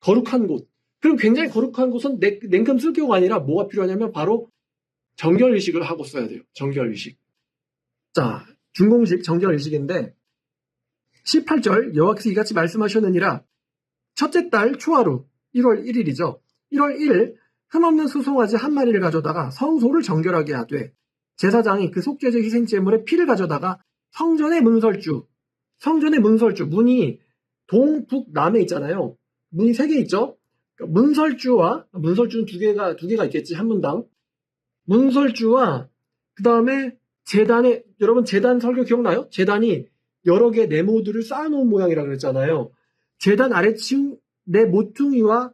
거룩한 곳. 그럼 굉장히 거룩한 곳은 냉큼 쓸 경우가 아니라 뭐가 필요하냐면 바로 정결의식을 하고 써야 돼요. 정결의식. 자, 준공식 정결의식인데 18절 여호와께서 이같이 말씀하셨느니라. 첫째 달 초하루 1월 1일이죠. 1월 1일 흠없는 수송아지 한 마리를 가져다가 성소를 정결하게 하되, 제사장이 그 속죄제 희생제물의 피를 가져다가 성전의 문설주, 문이 동북남에 있잖아요. 문이 3개 있죠. 문설주는 두 개가 있겠지, 한 문당. 문설주와 그 다음에 제단에, 여러분 제단 설교 기억나요? 제단이 여러 개의 네모들을 쌓아놓은 모양이라고 그랬잖아요. 제단 아래층 네 모퉁이, 그러니까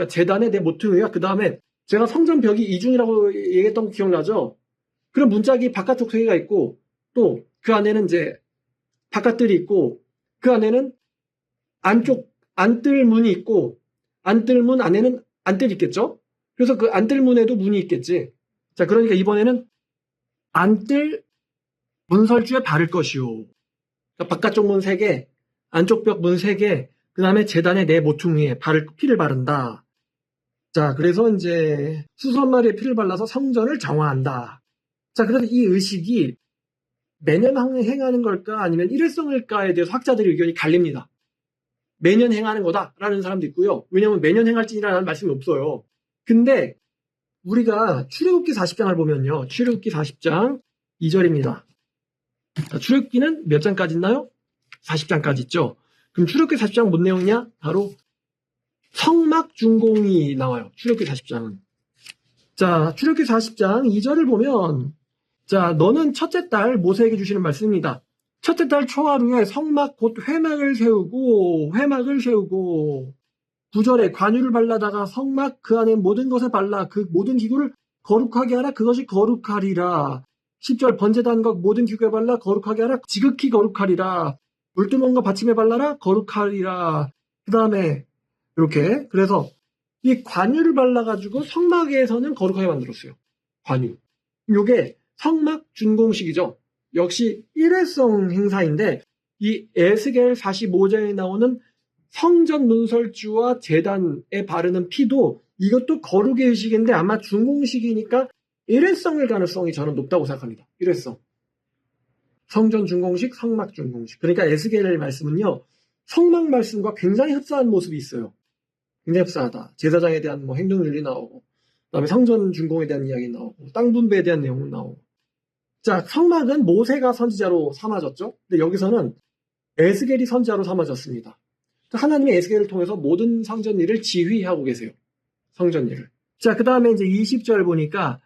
제단의 네 모퉁이와 그 다음에 제가 성전 벽이 이중이라고 얘기했던 거 기억나죠? 그럼 문짝이 바깥쪽 3개가 있고, 또 그 안에는 이제 바깥들이 있고, 그 안에는 안뜰 문이 있고 안뜰 문 안에는 안뜰이 있겠죠? 그래서 그 안뜰 문에도 문이 있겠지. 자, 그러니까 이번에는 안뜰 문설주에 바를 것이요. 그러니까 바깥쪽 문 3개, 안쪽 벽 문 3개, 그 다음에 제단의 네 모퉁이에 피를 바른다. 자, 그래서 이제 수수 한 마리에 피를 발라서 성전을 정화한다. 자, 그런데 이 의식이 매년 행하는 걸까 아니면 일회성일까에 대해서 학자들의 의견이 갈립니다. 매년 행하는 거다라는 사람도 있고요. 왜냐하면 매년 행할지니라는 말씀이 없어요. 근데 우리가 출애굽기 40장을 보면요. 출애굽기 40장 2절입니다. 자, 출애굽기는 몇 장까지 있나요? 40장까지 있죠. 그럼 출애굽기 40장 뭔 내용이냐? 바로 성막 준공이 나와요. 출애굽기 40장은. 자, 출애굽기 40장 2절을 보면 자, 너는 첫째 딸 모세에게 주시는 말씀입니다. 첫째 달 초하루에 성막 곧 회막을 세우고 9절에 관유를 발라다가 성막 그 안에 모든 것을 발라 그 모든 기구를 거룩하게 하라. 그것이 거룩하리라. 10절 번제단과 모든 기구에 발라 거룩하게 하라. 지극히 거룩하리라. 물두멍과 받침에 발라라. 거룩하리라. 그 다음에 이렇게 그래서 이 관유를 발라가지고 성막에서는 거룩하게 만들었어요. 관유. 이게 성막 준공식이죠. 역시 일회성 행사인데 이 에스겔 45장에 나오는 성전 문설주와 제단에 바르는 피도 이것도 거룩의 의식인데 아마 준공식이니까 일회성일 가능성이 저는 높다고 생각합니다. 일회성. 성전 준공식, 성막 준공식. 그러니까 에스겔의 말씀은요. 성막 말씀과 굉장히 흡사한 모습이 있어요. 굉장히 흡사하다. 제사장에 대한 뭐 행동윤리 나오고 그다음에 성전 준공에 대한 이야기 나오고 땅 분배에 대한 내용 나오고 자, 성막은 모세가 선지자로 삼아졌죠. 근데 여기서는 에스겔이 선지자로 삼아졌습니다. 하나님이 에스겔을 통해서 모든 성전 일을 지휘하고 계세요. 성전 일을. 자, 그 다음에 이제 20절 보니까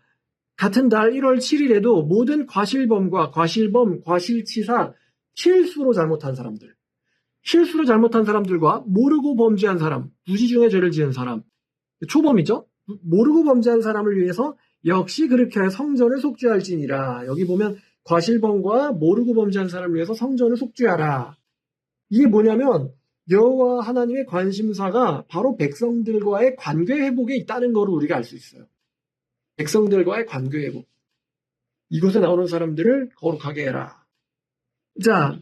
같은 달 1월 7일에도 모든 과실범과 과실치사, 실수로 잘못한 사람들과 모르고 범죄한 사람, 부지 중에 죄를 지은 사람, 초범이죠. 모르고 범죄한 사람을 위해서 역시 그렇게 성전을 속죄할지니라. 여기 보면 과실범과 모르고 범죄한 사람을 위해서 성전을 속죄하라. 이게 뭐냐면 여호와 하나님의 관심사가 바로 백성들과의 관계 회복에 있다는 것을 우리가 알 수 있어요. 백성들과의 관계 회복. 이곳에 나오는 사람들을 거룩하게 해라. 자,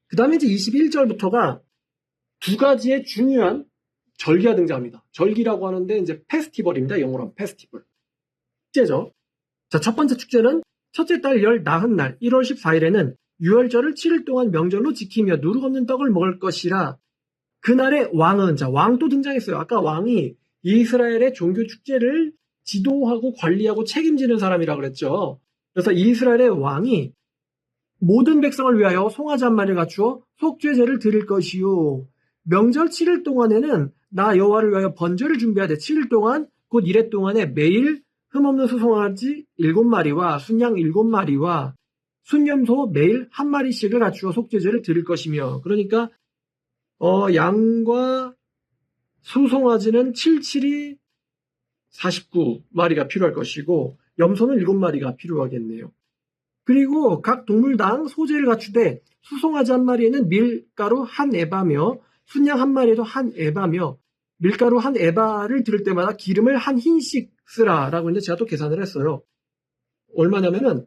그 다음에 이제 21절부터가 두 가지의 중요한 절기가 등장합니다. 절기라고 하는데 이제 페스티벌입니다. 영어로 페스티벌. 축제죠. 자, 첫 번째 축제는 첫째 달 열 나흔 날 1월 14일에는 유월절을 7일 동안 명절로 지키며 누룩 없는 떡을 먹을 것이라. 그날의 왕은 자, 왕도 등장했어요. 아까 왕이 이스라엘의 종교 축제를 지도하고 관리하고 책임지는 사람이라고 그랬죠. 그래서 이스라엘의 왕이 모든 백성을 위하여 송아지 한 마리를 갖추어 속죄제를 드릴 것이요. 명절 7일 동안에는 나 여호와를 위하여 번제를 준비하되 7일 동안 곧 이래 동안에 매일 흠없는 수송아지 7마리와 순양 7마리와 순염소 매일 한 마리씩을 갖추어 속죄제를 드릴 것이며 그러니까 양과 수송아지는 77이 49마리가 필요할 것이고 염소는 7마리가 필요하겠네요. 그리고 각 동물당 소재를 갖추되 수송아지 한 마리에는 밀가루 한 에바며 순양 한 마리에도 한 에바며 밀가루 한 에바를 들을 때마다 기름을 한 흰씩 쓰라라고 했는데 제가 또 계산을 했어요. 얼마냐면은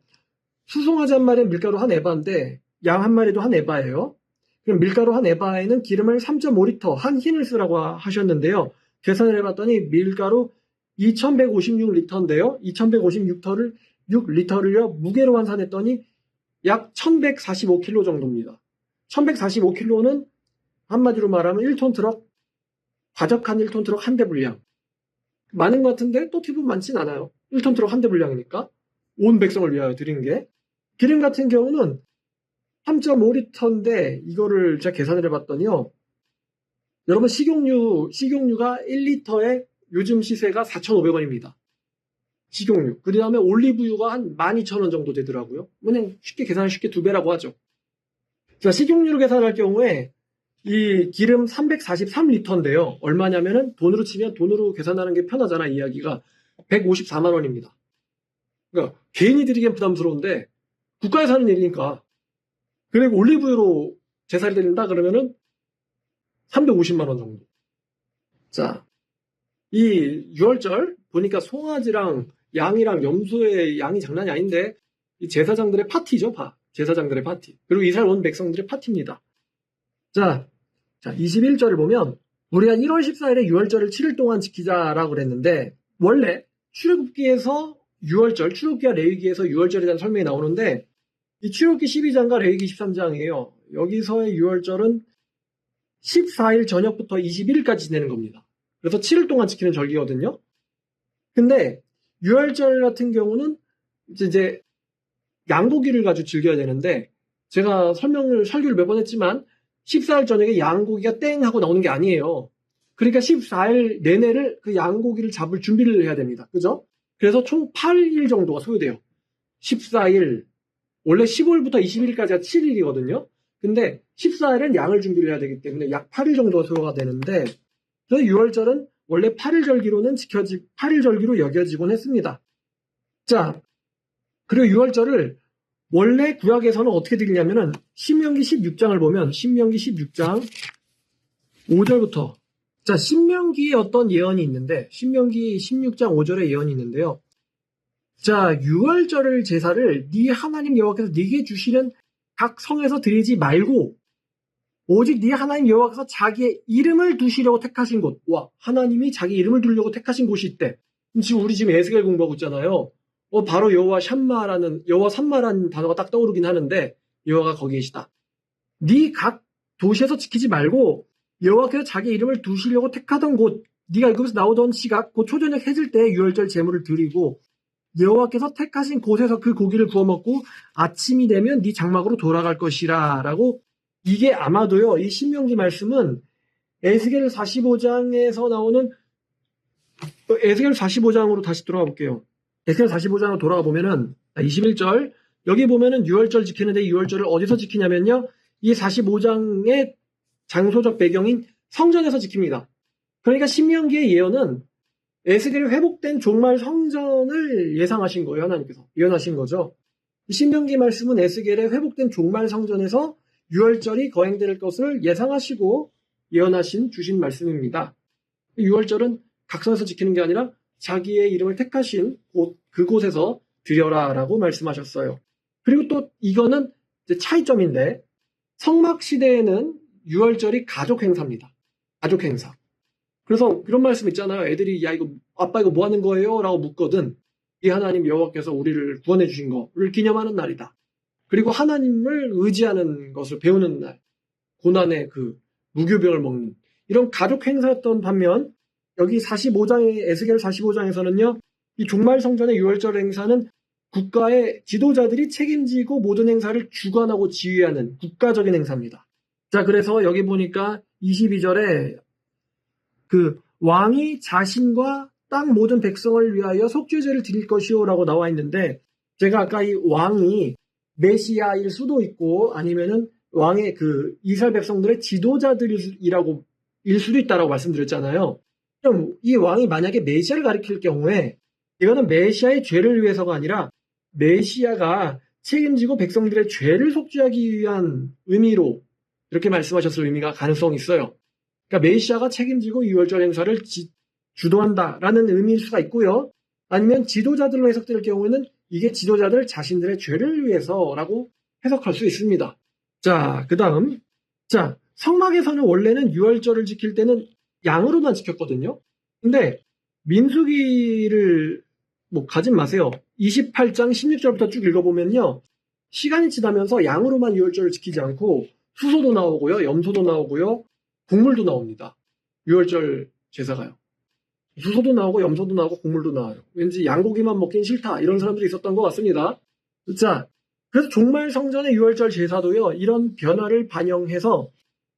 수송아지 한 마리에 밀가루 한 에바인데 양 한 마리도 한 에바예요. 그럼 밀가루 한 에바에는 기름을 3.5리터 한 흰을 쓰라고 하셨는데요. 계산을 해봤더니 밀가루 2156리터인데요. 2156리터를요 무게로 환산했더니 약 1145kg 정도입니다. 1145kg는 한마디로 말하면 1톤 트럭, 과적한 1톤 트럭 한 대 분량. 많은 것 같은데 또 티분 많진 않아요. 1톤 트럭 한 대 분량이니까 온 백성을 위하여 드린 게. 기름 같은 경우는 3.5리터인데 이거를 제가 계산을 해봤더니요. 여러분 식용유가 1리터에 요즘 시세가 4,500원입니다. 식용유. 그 다음에 올리브유가 한 12,000원 정도 되더라고요. 그냥 쉽게 2배라고 하죠. 자, 식용유를 계산할 경우에 이 기름 343리터인데요. 얼마냐면은 돈으로 치면 돈으로 계산하는 게 편하잖아, 이야기가. 154만 원입니다. 그러니까 개인이 드리기엔 부담스러운데 국가에서 하는 일이니까. 그리고 올리브유로 제사를 드린다 그러면은 350만 원 정도. 자, 이 6월절 보니까 송아지랑 양이랑 염소의 양이 장난이 아닌데 이 제사장들의 파티죠, 제사장들의 파티. 그리고 이스라엘 온 백성들의 파티입니다. 자, 21절을 보면 우리가 1월 14일에 6월절을 7일 동안 지키자라고 그랬는데 원래 출애굽기에서 6월절, 출애굽기와 레위기에서 6월절에 대한 설명이 나오는데 이 출애굽기 12장과 레위기 13장이에요. 여기서의 6월절은 14일 저녁부터 21일까지 지내는 겁니다. 그래서 7일 동안 지키는 절기거든요. 근데 6월절 같은 경우는 이제 양고기를 가지고 즐겨야 되는데 제가 설교를 몇 번 했지만 14일 저녁에 양고기가 땡 하고 나오는 게 아니에요. 그러니까 14일 내내를 그 양고기를 잡을 준비를 해야 됩니다. 그죠? 그래서 총 8일 정도가 소요돼요. 14일, 원래 15일부터 20일까지가 7일이거든요. 근데 14일은 양을 준비를 해야 되기 때문에 약 8일 정도가 소요가 되는데 그래서 6월절은 원래 8일 절기로는 8일 절기로 여겨지곤 했습니다. 자, 그리고 6월절을 원래 구약에서는 어떻게 드리냐면은 신명기 16장을 보면 신명기 16장 5절부터 자, 신명기에 어떤 예언이 있는데 신명기 16장 5절에 예언이 있는데요. 자, 6월절을 제사를 네 하나님 여호와께서 네게 주시는 각 성에서 드리지 말고 오직 네 하나님 여호와께서 자기의 이름을 두시려고 택하신 곳. 와, 하나님이 자기 이름을 두려고 택하신 곳이 있대. 우리 지금 에스겔 공부하고 있잖아요. 바로 여호와 삼마라는 단어가 딱 떠오르긴 하는데 여호와가 거기 계시다. 네 각 도시에서 지키지 말고 여호와께서 자기 이름을 두시려고 택하던 곳, 네가 여기서 나오던 시각, 곧 초저녁 해질 때 6월절 제물을 드리고 여호와께서 택하신 곳에서 그 고기를 구워 먹고 아침이 되면 네 장막으로 돌아갈 것이라 라고 이게 아마도요. 이 신명기 말씀은 에스겔 45장에서 나오는 에스겔 45장으로 다시 돌아가 볼게요. 에스겔 45장으로 돌아가 보면은 21절 여기 보면은 6월절 지키는데 6월절을 어디서 지키냐면요. 이 45장의 장소적 배경인 성전에서 지킵니다. 그러니까 신명기의 예언은 에스겔이 회복된 종말 성전을 예상하신 거예요. 하나님께서 예언하신 거죠. 신명기 말씀은 에스겔의 회복된 종말 성전에서 6월절이 거행될 것을 예상하시고 주신 말씀입니다. 6월절은 각성에서 지키는 게 아니라 자기의 이름을 택하신 그곳에서 드려라라고 말씀하셨어요. 그리고 또 이거는 이제 차이점인데 성막 시대에는 6월절이 가족 행사입니다. 가족 행사. 그래서 그런 말씀 있잖아요. 애들이 야 이거 아빠 이거 뭐 하는 거예요? 라고 묻거든. 이 하나님 여호와께서 우리를 구원해 주신 거를 기념하는 날이다. 그리고 하나님을 의지하는 것을 배우는 날. 고난의 그 무교병을 먹는 이런 가족 행사였던 반면 여기 45장의 에스겔 45장에서는요. 이 종말 성전의 6월절 행사는 국가의 지도자들이 책임지고 모든 행사를 주관하고 지휘하는 국가적인 행사입니다. 자, 그래서 여기 보니까 22절에 그 왕이 자신과 땅 모든 백성을 위하여 속죄제를 드릴 것이요 라고 나와 있는데 제가 아까 이 왕이 메시아일 수도 있고 아니면은 왕의 그 이스라엘 백성들의 지도자들이라고 일 수도 있다라고 말씀드렸잖아요. 그럼 이 왕이 만약에 메시아를 가리킬 경우에 이거는 메시아의 죄를 위해서가 아니라 메시아가 책임지고 백성들의 죄를 속죄하기 위한 의미로 이렇게 말씀하셨을 의미가 가능성이 있어요. 그러니까 메시아가 책임지고 6월절 행사를 주도한다라는 의미일 수가 있고요. 아니면 지도자들로 해석될 경우에는 이게 지도자들 자신들의 죄를 위해서라고 해석할 수 있습니다. 자, 그 다음. 자, 성막에서는 원래는 6월절을 지킬 때는 양으로만 지켰거든요. 근데 민수기를 가진 마세요. 28장 16절부터 쭉 읽어보면요. 시간이 지나면서 양으로만 6월절을 지키지 않고 수소도 나오고요. 염소도 나오고요. 곡물도 나옵니다. 6월절 제사가요. 수소도 나오고 염소도 나오고 곡물도 나와요. 왠지 양고기만 먹긴 싫다 이런 사람들이 있었던 것 같습니다. 자, 그래서 종말 성전의 6월절 제사도요. 이런 변화를 반영해서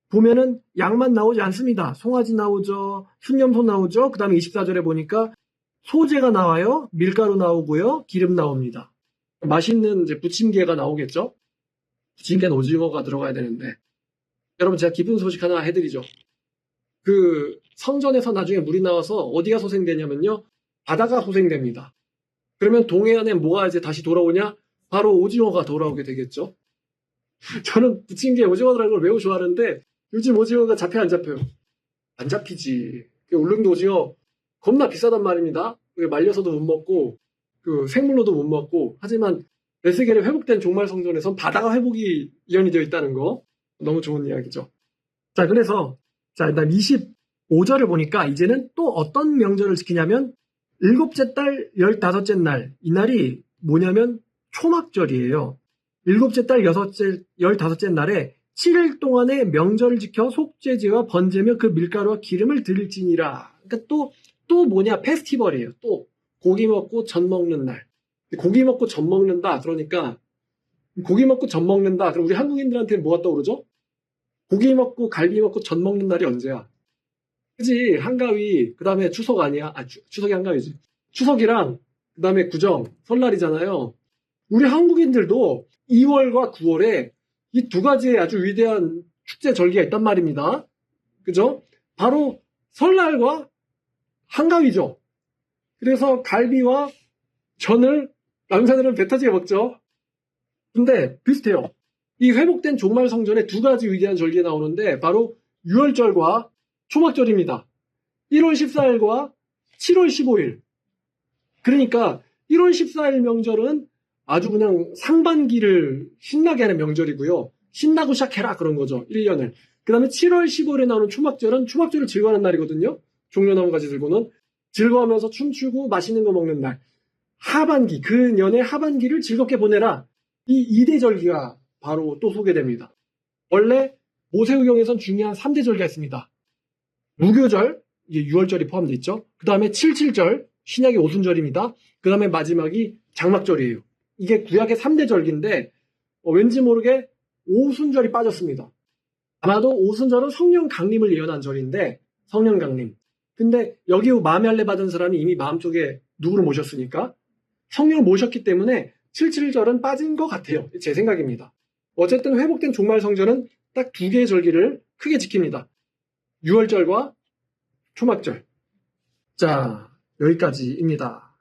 보면은 양만 나오지 않습니다. 송아지 나오죠. 순염소 나오죠. 그 다음에 24절에 보니까 소재가 나와요. 밀가루 나오고요. 기름 나옵니다. 맛있는 이제 부침개가 나오겠죠. 부침개는 오징어가 들어가야 되는데 여러분 제가 기쁜 소식 하나 해드리죠. 그 성전에서 나중에 물이 나와서 어디가 소생되냐면요. 바다가 소생됩니다. 그러면 동해안에 뭐가 이제 다시 돌아오냐? 바로 오징어가 돌아오게 되겠죠. 저는 부침개 오징어 들어간 걸 매우 좋아하는데 요즘 오징어가 잡혀 안 잡혀요? 안 잡히지. 울릉도 오징어 겁나 비싸단 말입니다. 말려서도 못 먹고 생물로도 못 먹고. 하지만 에스겔의 회복된 종말 성전에선 바다가 회복이 이연이 되어 있다는 거 너무 좋은 이야기죠. 자, 그래서 일단 25절을 보니까 이제는 또 어떤 명절을 지키냐면 일곱째 달 15째 날, 이날이 뭐냐면 초막절이에요. 일곱째 달 15째 날에 7일 동안의 명절을 지켜 속죄제와 번제며 그 밀가루와 기름을 드릴지니라. 그러니까 또 뭐냐, 페스티벌이에요. 또 고기 먹고 전 먹는 날. 고기 먹고 전 먹는다. 그러니까 고기 먹고 전 먹는다. 그럼 우리 한국인들한테는 뭐가 떠오르죠? 고기 먹고 갈비 먹고 전 먹는 날이 언제야? 그지? 한가위, 그 다음에 추석 아니야? 추석이 한가위지. 추석이랑 그 다음에 구정, 설날이잖아요. 우리 한국인들도 2월과 9월에 이 두 가지의 아주 위대한 축제 절기가 있단 말입니다. 그죠? 바로 설날과 한가위죠. 그래서 갈비와 전을 남자들은 배 터지게 먹죠. 근데 비슷해요. 이 회복된 종말 성전에 두 가지 위대한 절기가 나오는데 바로 유월절과 초막절입니다. 1월 14일과 7월 15일. 그러니까 1월 14일 명절은 아주 그냥 상반기를 신나게 하는 명절이고요. 신나고 시작해라 그런 거죠. 1년을. 그 다음에 7월 15일에 나오는 초막절은 초막절을 즐거워하는 날이거든요. 종려나무 가지 들고는 즐거워하면서 춤추고 맛있는 거 먹는 날. 하반기, 그 년의 하반기를 즐겁게 보내라. 이 2대 절기가 바로 또 소개됩니다. 원래 모세오경에선 중요한 3대 절기가 있습니다. 무교절, 이게 6월절이 포함되어 있죠. 그 다음에 77절, 신약의 오순절입니다. 그 다음에 마지막이 장막절이에요. 이게 구약의 3대 절기인데 왠지 모르게 오순절이 빠졌습니다. 아마도 오순절은 성령 강림을 예언한 절인데 성령 강림. 근데 여기 마음의 할례 받은 사람이 이미 마음속에 누구를 모셨으니까 성령을 모셨기 때문에 77절은 빠진 것 같아요. 제 생각입니다. 어쨌든 회복된 종말 성전은 딱 두 개의 절기를 크게 지킵니다. 6월절과 초막절. 자, 여기까지입니다.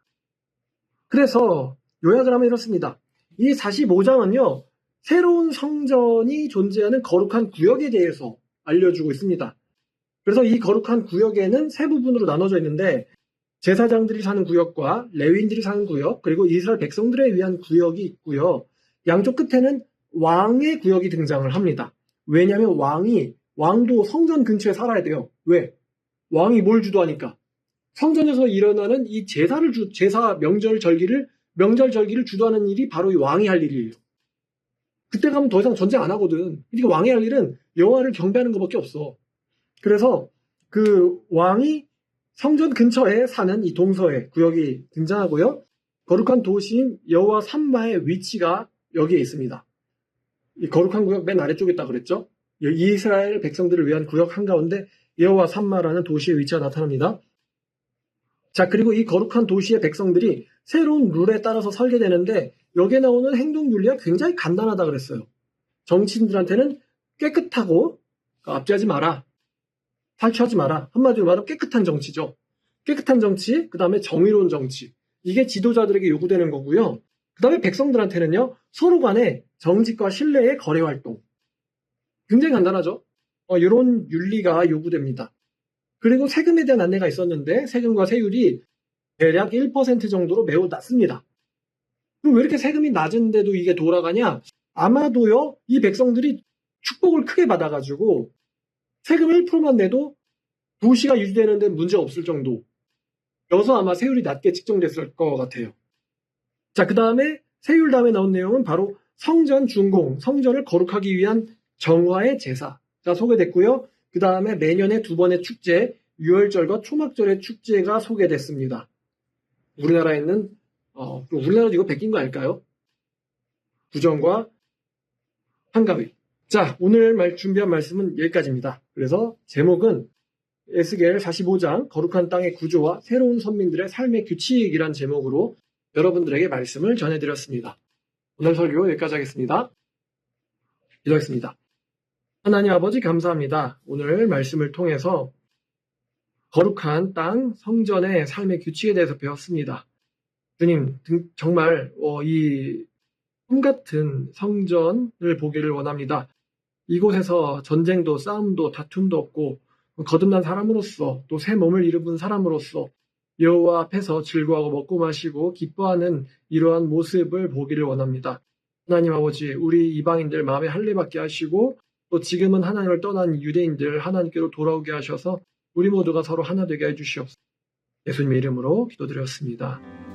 그래서 요약을 하면 이렇습니다. 이 45장은요, 새로운 성전이 존재하는 거룩한 구역에 대해서 알려주고 있습니다. 그래서 이 거룩한 구역에는 세 부분으로 나눠져 있는데 제사장들이 사는 구역과 레위인들이 사는 구역, 그리고 이스라엘 백성들에 위한 구역이 있고요. 양쪽 끝에는 왕의 구역이 등장을 합니다. 왜냐하면 왕도 성전 근처에 살아야 돼요. 왜? 왕이 뭘 주도하니까? 성전에서 일어나는 이 명절 절기를 주도하는 일이 바로 이 왕이 할 일이에요. 그때 가면 더 이상 전쟁 안 하거든. 그러니까 왕이 할 일은 여호와를 경배하는 것밖에 없어. 그래서 그 왕이 성전 근처에 사는 이 동서의 구역이 등장하고요. 거룩한 도시인 여호와 산마의 위치가 여기에 있습니다. 이 거룩한 구역 맨 아래쪽에 있다 그랬죠. 이스라엘 백성들을 위한 구역 한가운데 여호와 산마라는 도시의 위치가 나타납니다. 자, 그리고 이 거룩한 도시의 백성들이 새로운 룰에 따라서 살게 되는데 여기에 나오는 행동 윤리가 굉장히 간단하다 그랬어요. 정치인들한테는 깨끗하고 압제하지 마라. 탈취하지 마라. 한마디로 말하면 깨끗한 정치죠. 깨끗한 정치, 그 다음에 정의로운 정치. 이게 지도자들에게 요구되는 거고요. 그 다음에 백성들한테는요, 서로 간에 정직과 신뢰의 거래 활동. 굉장히 간단하죠. 이런 윤리가 요구됩니다. 그리고 세금에 대한 안내가 있었는데 세금과 세율이 대략 1% 정도로 매우 낮습니다. 그럼 왜 이렇게 세금이 낮은데도 이게 돌아가냐? 아마도요, 이 백성들이 축복을 크게 받아가지고 세금 1%만 내도 도시가 유지되는데 문제 없을 정도. 여기서 아마 세율이 낮게 측정됐을 것 같아요. 자, 그 다음에 세율 다음에 나온 내용은 바로 성전 준공, 성전을 거룩하기 위한 정화의 제사가 소개됐고요. 그 다음에 매년에 두 번의 축제, 유월절과 초막절의 축제가 소개됐습니다. 우리나라에는 우리나라도 이거 베낀 거 아닐까요? 구정과 한가위. 자, 오늘 준비한 말씀은 여기까지입니다. 그래서 제목은 에스겔 45장 거룩한 땅의 구조와 새로운 선민들의 삶의 규칙이란 제목으로 여러분들에게 말씀을 전해드렸습니다. 오늘 설교 여기까지 하겠습니다. 기도하겠습니다. 하나님 아버지 감사합니다. 오늘 말씀을 통해서 거룩한 땅 성전의 삶의 규칙에 대해서 배웠습니다. 주님, 정말 이 꿈같은 성전을 보기를 원합니다. 이곳에서 전쟁도 싸움도 다툼도 없고 거듭난 사람으로서 또 새 몸을 입은 사람으로서 여호와 앞에서 즐거워하고 먹고 마시고 기뻐하는 이러한 모습을 보기를 원합니다. 하나님 아버지, 우리 이방인들 마음에 할례받게 하시고 또 지금은 하나님을 떠난 유대인들 하나님께로 돌아오게 하셔서 우리 모두가 서로 하나 되게 해주시옵소서. 예수님의 이름으로 기도드렸습니다.